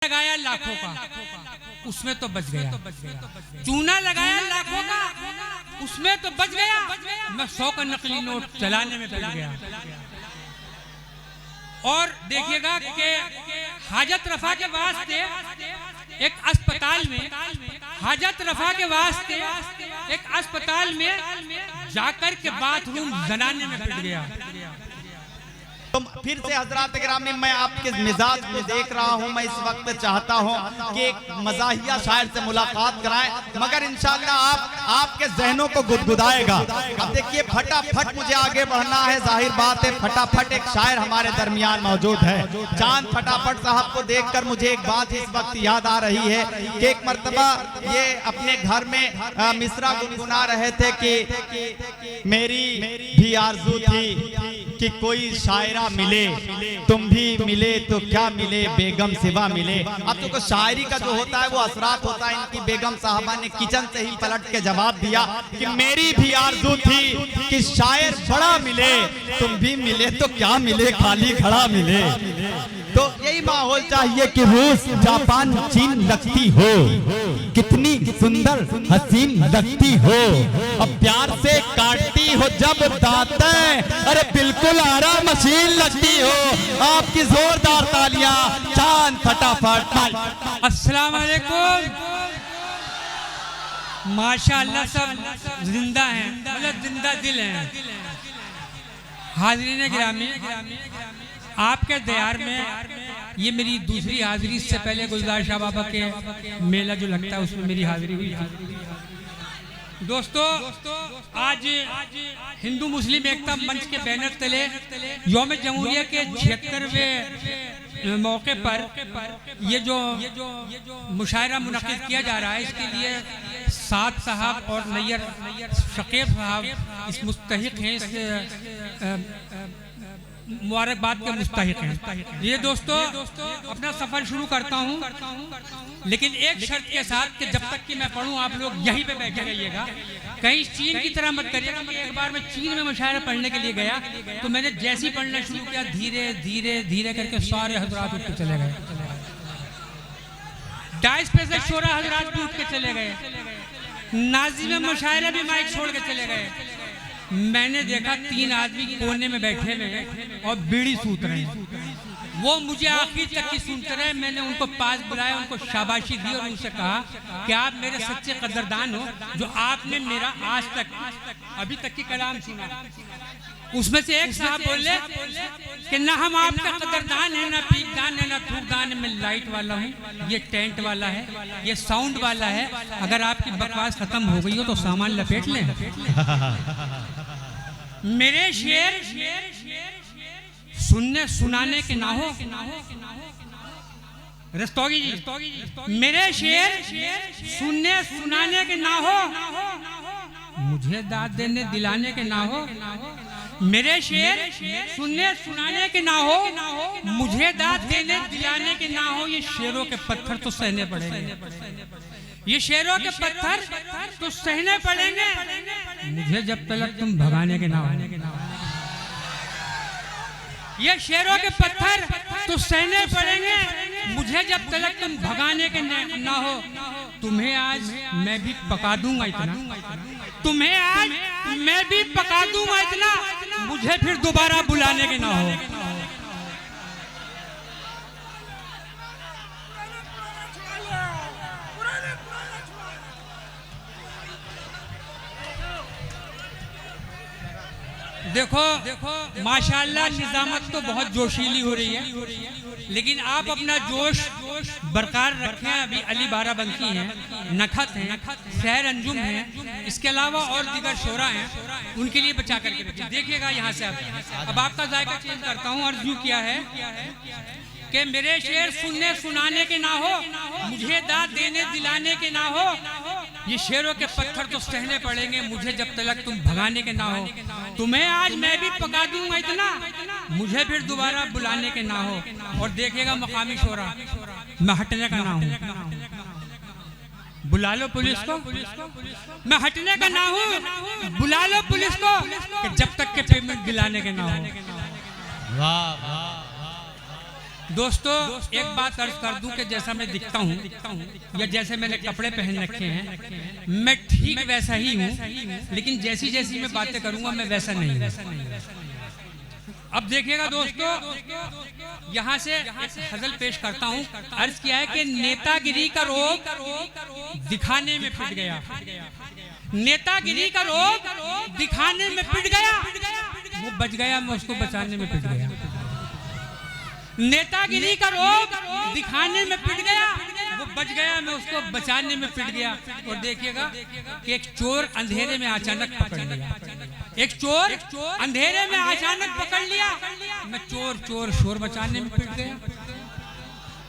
लगाया लाखों का, उसमें तो बच गया। चूना लगाया लाखों का, उसमें तो बच गया। मैं 100 का नकली नोट चलाने में पड़ गया। और देखिएगा कि हाजत रफा के वास्ते एक अस्पताल में, हाजत रफा के वास्ते एक अस्पताल में जाकर के बाथरूम जनाने में पड़ गया। तो फिर से हजरात गिरामी, मैं आपके मिजाज में देख रहा हूं। मैं इस वक्त चाहता हूं कि एक मज़ाहिया शायर से मुलाकात कराएं, मगर इंशाअल्लाह आपके जहनों को गुदगुदाएगा। अब देखिए, फटाफट मुझे आगे बढ़ना है। जाहिर बात है, फटाफट एक शायर हमारे दरमियान मौजूद है। चांद फटाफट साहब को देखकर मुझे एक बात इस वक्त याद आ रही है कि एक मर्तबा ये अपने घर में मिसरा गुनगुना रहे थे कि मेरी भी आरज़ू थी कि कोई शायरा मिले, तुम भी मिले तो क्या मिले, बेगम सिवा मिले। अब तो शायरी का जो होता है वो असरात होता है। इनकी बेगम साहबा ने किचन से ही पलट के जवाब दिया कि मेरी भी आरज़ू थी कि शायर बड़ा मिले, तुम भी मिले तो क्या मिले, खाली खड़ा मिले। तो यही माहौल चाहिए कि रूस जापान चीन लगती हो, कितनी सुंदर हसीन लगती हो, अब प्यार से काटती हो जब दांतें, अरे बिल्कुल आरा मशीन लगती हो। आपकी जोरदार तालियां, चांद फटाफट। अस्सलाम वालेकुम। माशाअल्लाह सब जिंदा हैं, मतलब जिंदा दिल हैं। हाज़रीन गिरामी, आपके दयार में ये मेरी दूसरी हाजिरी। इससे पहले गुलजार शाह बाबा के मेला जो लगता है उसमें मेरी हाजिरी हुई थी। दोस्तों, आज हिंदू मुस्लिम एकता मंच के बैनर तले यौम जमहूरिया के 76वें मौके पर ये जो मुशायरा मुनक़िद किया जा रहा है, इसके लिए साद साहब और नैयर शकीब साहब इस मुस्तहिक हैं, इस मुबारकबाद के मुस्तहिक हैं। ये दोस्तों, अपना सफर शुरू करता हूँ, लेकिन एक शर्त के साथ कि जब तक कि मैं पढ़ूँ आप लोग यहीं पे बैठे रहिएगा। कहीं चीन की तरह मत करिएगा। मैं एक बार मैं चीन में मुशायरा पढ़ने के लिए गया तो मैंने जैसे ही पढ़ना शुरू किया, धीरे धीरे धीरे करके सारे हजरात उठ के चले गए। डाइस पे से शोरा हजरात भी उठ के चले गए। नाजी में मुशायरा भी माइक छोड़ के चले गए। मैंने देखा 3 आदमी कोने में बैठे हुए और बीड़ी सूत रहे हैं। वो मुझे आखिर तक की सुनते रहे। मैंने उनको पास बुलाया, उनको शाबाशी दी और उनसे कहा कि आप मेरे सच्चे कदरदान हो, जो आपने मेरा आज तक अभी तक की कलाम सुना। उसमें से एक साहब बोले कि ना हम आपका कदरदान है, ना पीकदान है, ना थूकदान है। मैं लाइट वाला हूँ, ये टेंट वाला है, ये साउंड वाला है। अगर आपकी बकवास खत्म हो गई हो तो सामान लपेट लें। मेरे शेर सुनने सुनाने के ना हो, रस्तोगी जी, मेरे शेर सुनने सुनाने के ना हो, मुझे दाद देने दिलाने के ना हो। मेरे शेर सुनने सुनाने के ना हो, मुझे दाद देने दिलाने के ना हो। ये शेरों के पत्थर तो सहने पड़ेंगे, ये शेरों के पत्थर तो सहने पड़ेंगे, मुझे जब तक तुम भगाने के ना हो। ये शेरों के पत्थर तो सहने पड़ेंगे, मुझे जब तक तुम भगाने के ना हो। तुम्हें आज मैं भी पका दूंगा इतना, तुम्हें आज मैं भी पका दूंगा इतना, मुझे फिर दोबारा बुलाने के ना हो। देखो माशाअल्लाह निजामत तो बहुत जोशीली हो रही है, लेकिन आप अपना जोश बरकरार रखें। अभी अली बाराबंकी हैं, नखत हैं, शहर अंजुम हैं, इसके अलावा और दीगर शोरा हैं, उनके लिए बचा करके रखिए। देखिएगा यहाँ से अब आपका जायका चेंज करता हूँ। और यूँ किया है कि मेरे शेर सुनने सुनाने के ना हो, मुझे दाद देने दिलाने के ना हो। ये शेरों के पत्थर तो सहने पड़ेंगे, मुझे जब तक तुम भगाने के ना हो। तुम्हें आज मैं भी पका दूंगा इतना, मुझे फिर दोबारा बुलाने के ना हो। और देखिएगा मकामी शोरा, मैं हटने का ना हूँ। बुला लो पुलिस को, मैं हटने का ना हूँ। बुला लो पुलिस को, कि जब तक के पेमेंट दिलाने के ना हो। वाह वाह, दोस्तों एक बात अर्ज कर दूं कि जैसा मैं दिखता हूं या जैसे मैंने कपड़े पहन रखे हैं, मैं ठीक वैसा ही हूं, लेकिन जैसी जैसी मैं बातें करूंगा मैं वैसा नहीं हूं। अब देखिएगा दोस्तों, यहाँ से हजल पेश करता हूँ। अर्ज किया है कि नेतागिरी का रोग दिखाने में पिट गया, नेतागिरी का रोग दिखाने में पिट गया, वो बच गया, मैं उसको बचाने में पिट गया। नेतागिरी का रोग दिखाने में पिट गया, वो बच गया, मैं उसको बचाने में पिट गया। और देखिएगा कि एक चोर अंधेरे में अचानक पकड़ लिया, एक चोर अंधेरे में अचानक पकड़ लिया, मैं चोर चोर शोर मचाने में पिट गया,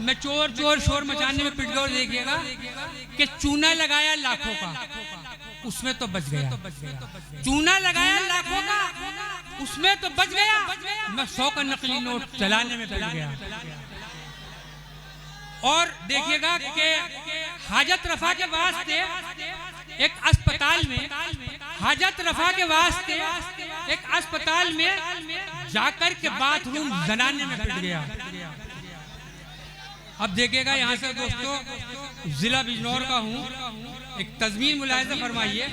मैं चोर चोर शोर मचाने में पिट गया। और देखिएगा कि चूना लगाया लाखों का, उसमें तो बच गया, चूना लगाया लाखों का, उसमें तो बच गया, मैं 100 का नकली नोट चलाने में पिट गया। और देखिएगा कि हाजत रफा के वास्ते एक अस्पताल में, हाजत रफा के वास्ते एक अस्पताल में जाकर के बाथरूम जनाने में पिट गया। अब देखिएगा यहाँ से दोस्तों, जिला बिजनौर का हूँ, एक तज़मीन मुलाहिज़ा फरमाइए।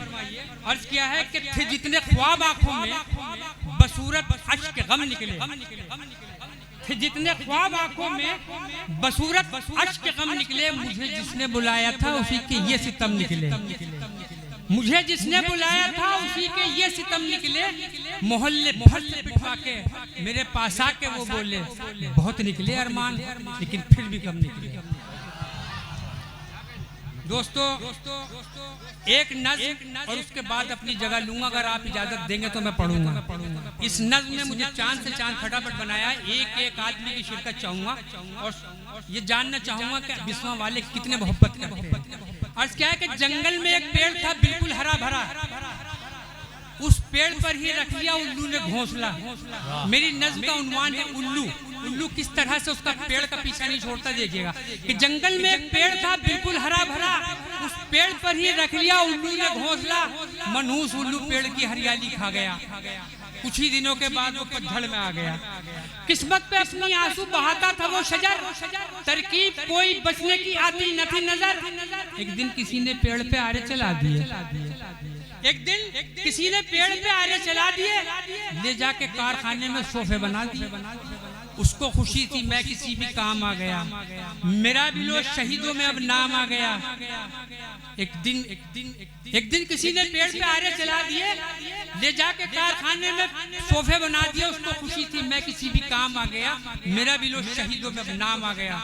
अर्ज किया है कि थे जितने ख्वाब आंखों में बसूरत अश्क के गम निकले, थे जितने ख्वाब आंखों में बसूरत अश्क के गम निकले, मुझे जिसने बुलाया था उसी के ये सितम निकले, मुझे जिसने बुलाया था उसी के ये सितम निकले, मोहल्ले भर से बिठा के मेरे पास आके वो बोले बहुत निकले अरमान, लेकिन फिर भी कम निकले। दोस्तों एक नज़्म और उसके बाद अपनी जगह लूंगा, अगर आप इजाजत देंगे तो मैं पढ़ूंगा। इस नज़्म में मुझे चांद से चांद फटाफट बनाया, एक एक आदमी की शिरकत चाहूंगा और ये जानना चाहूंगा कि बिस्वा वाले कितने मोहब्बत करते हैं। अर्ज क्या है कि जंगल में एक पेड़ था बिल्कुल हरा भरा, उस पेड़ पर ही रख लिया उल्लू ने घोंसला। मेरी नज़्म का उन्वान है उल्लू। उल्लू किस तरह से उसका पेड़ का पीछा नहीं छोड़ता, देखिएगा कि जंगल में एक पेड़ था बिल्कुल हरा भरा, उस पेड़ पर ही रख लिया उल्लू ने घोंसला, मनहूस उल्लू पेड़ की हरियाली खा गया, कुछ ही दिनों के बाद वो पतझड़ में आ गया। किस्मत पे अपनी आंसू बहाता था वो शजर, तरकीब कोई बचने की आती न थी नजर। एक दिन किसी ने पेड़ पे आरे चला दिए, एक दिन किसी ने पेड़ पे आरे चला दिए, ले जाके कारखाने में सोफे बना दिए। उसको खुशी थी मैं किसी भी काम आ गया, मेरा भी लो शहीदों में अब नाम आ गया। एक दिन किसी ने पेड़ पे आरे चला दिए, ले जाके कारखाने में सोफे बना दिए। उसको खुशी थी मैं किसी भी काम आ गया, मेरा भी लो शहीदों में अब नाम आ गया।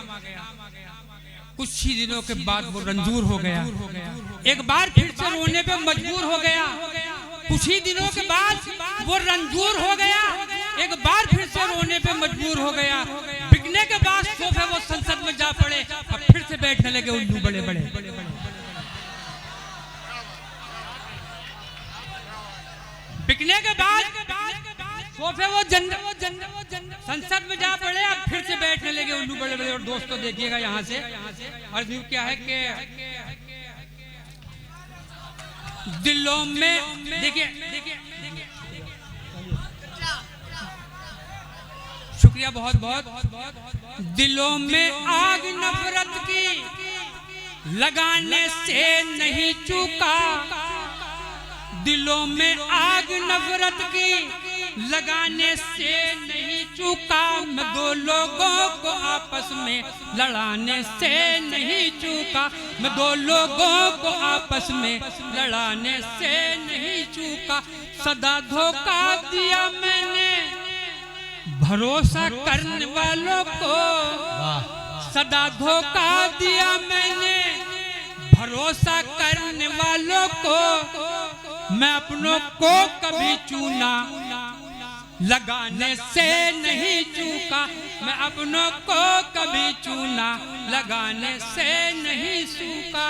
कुछ ही दिनों के बाद वो रंजूर हो गया, एक बार फिर से रोने पे मजबूर हो गया। कुछ ही दिनों के बाद वो रंजूर हो गया, एक बार फिर से रोने पे मजबूर हो गया। बिकने के बाद सोफे वो संसद में जा पड़े, अब फिर से बैठने लगे उल्लू बड़े बड़े। बिकने के बाद सोफे वो संसद में जा पड़े, अब फिर से बैठने लगे उल्लू बड़े बड़े। और दोस्तों देखिएगा यहाँ से अर्ज क्या है कि दिलों में, देखिए शुक्रिया बहुत बहुत। दिलों में आग नफरत की लगाने से नहीं चूका, दिलों में आग नफरत की लगाने से नहीं चूका, मैं दो लोगों को आपस में लड़ाने से नहीं चूका, मैं दो लोगों को आपस में लड़ाने से नहीं चूका। सदा धोखा दिया मैंने भरोसा करने वालों को, सदा धोखा दिया मैंने भरोसा करने वालों को, मैं अपनों को कभी चूना लगाने से नहीं चूका, मैं अपनों को कभी चूना लगाने से नहीं चूका।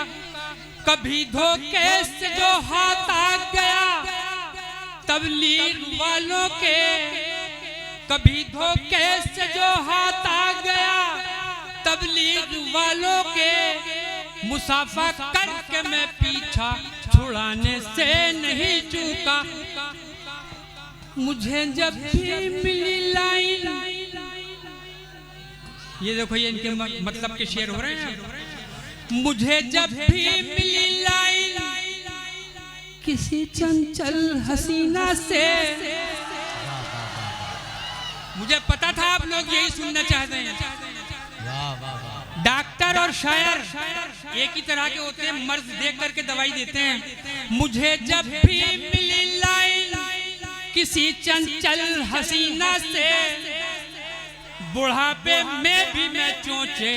कभी धोखे से जो हाथ आ गया तबलीग वालों के, कभी धोखे से जो हाथ आ गया तबलीग वालों के, मुसाफा करके मैं पीछा छुड़ाने से नहीं चूका। मुझे जब भी मिली लाइन ये देखो ये इनके मतलब के शेर हो रहे हैं। मुझे जब भी मिली लाइन किसी चंचल हसीना से, मुझे पता था आप लोग यही सुनना चाहते हैं। डॉक्टर और शायर एक ही तरह के होते हैं, मर्ज देख करके दवाई देते हैं। मुझे जब भी मिली लाइन किसी चंचल हसीना से, बुढ़ापे में भी मैं चोंचे,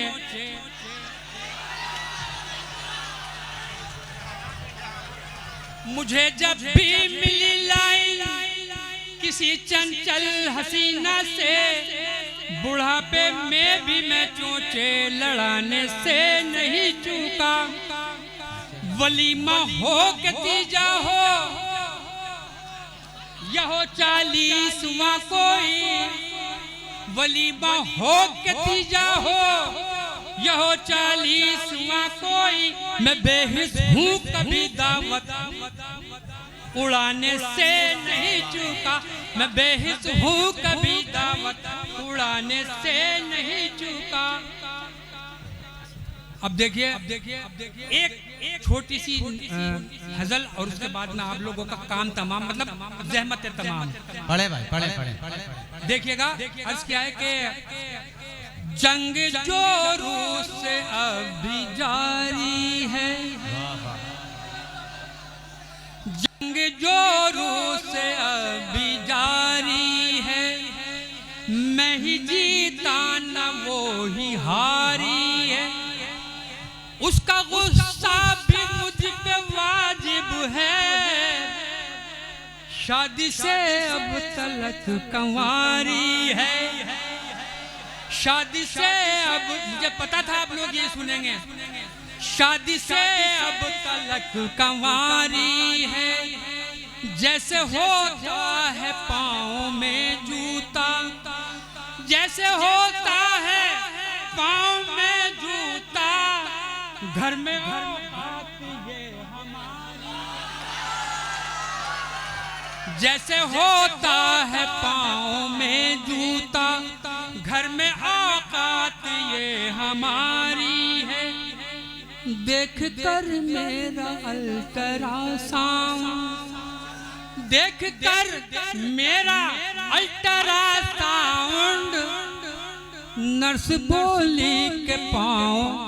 मुझे जब भी मिली लाइन किसी चंचल हसीना से, बुढ़ापे में भी मैं चोंचे लड़ाने से नहीं चूका। वलीमा हो के तीजा हो या हो 40वां कोई, वलीमा हो के तीजा हो या हो 40वां कोई, मैं बेहिस हूँ कभी दावत उड़ाने से नहीं चूका। मैं बेहिस हूँ कभी दावत उड़ाने से नहीं चूका। अब देखिए एक छोटी सी हजल और उसके बाद में आप लोगों का काम तमाम, मतलब जहमत तमाम। पढ़े भाई पढ़े। देखिएगा अर्ज क्या है कि जंग जो रूस से अभी जारी है, जंग जो रूस से अभी जारी है, मैं ही जीता न वो ही हारी है। उसका गुस्सा भी मुझ पे वाजिब है, शादी से अब तलक कंवारी है। शादी से अब, मुझे पता था आप लोग ये सुनेंगे, शादी से अब तलक कंवारी है। जैसे होता है पाँव में जूता, जैसे होता है पाँव में जूता, घर में आती है हमारी। जैसे होता है पाँव में जूता, घर में औकात ये हमारी है। देख कर मेरा अल्ट्रासाउंड, देख कर मेरा अल्ट्रासाउंड, नर्स बोली के पाँव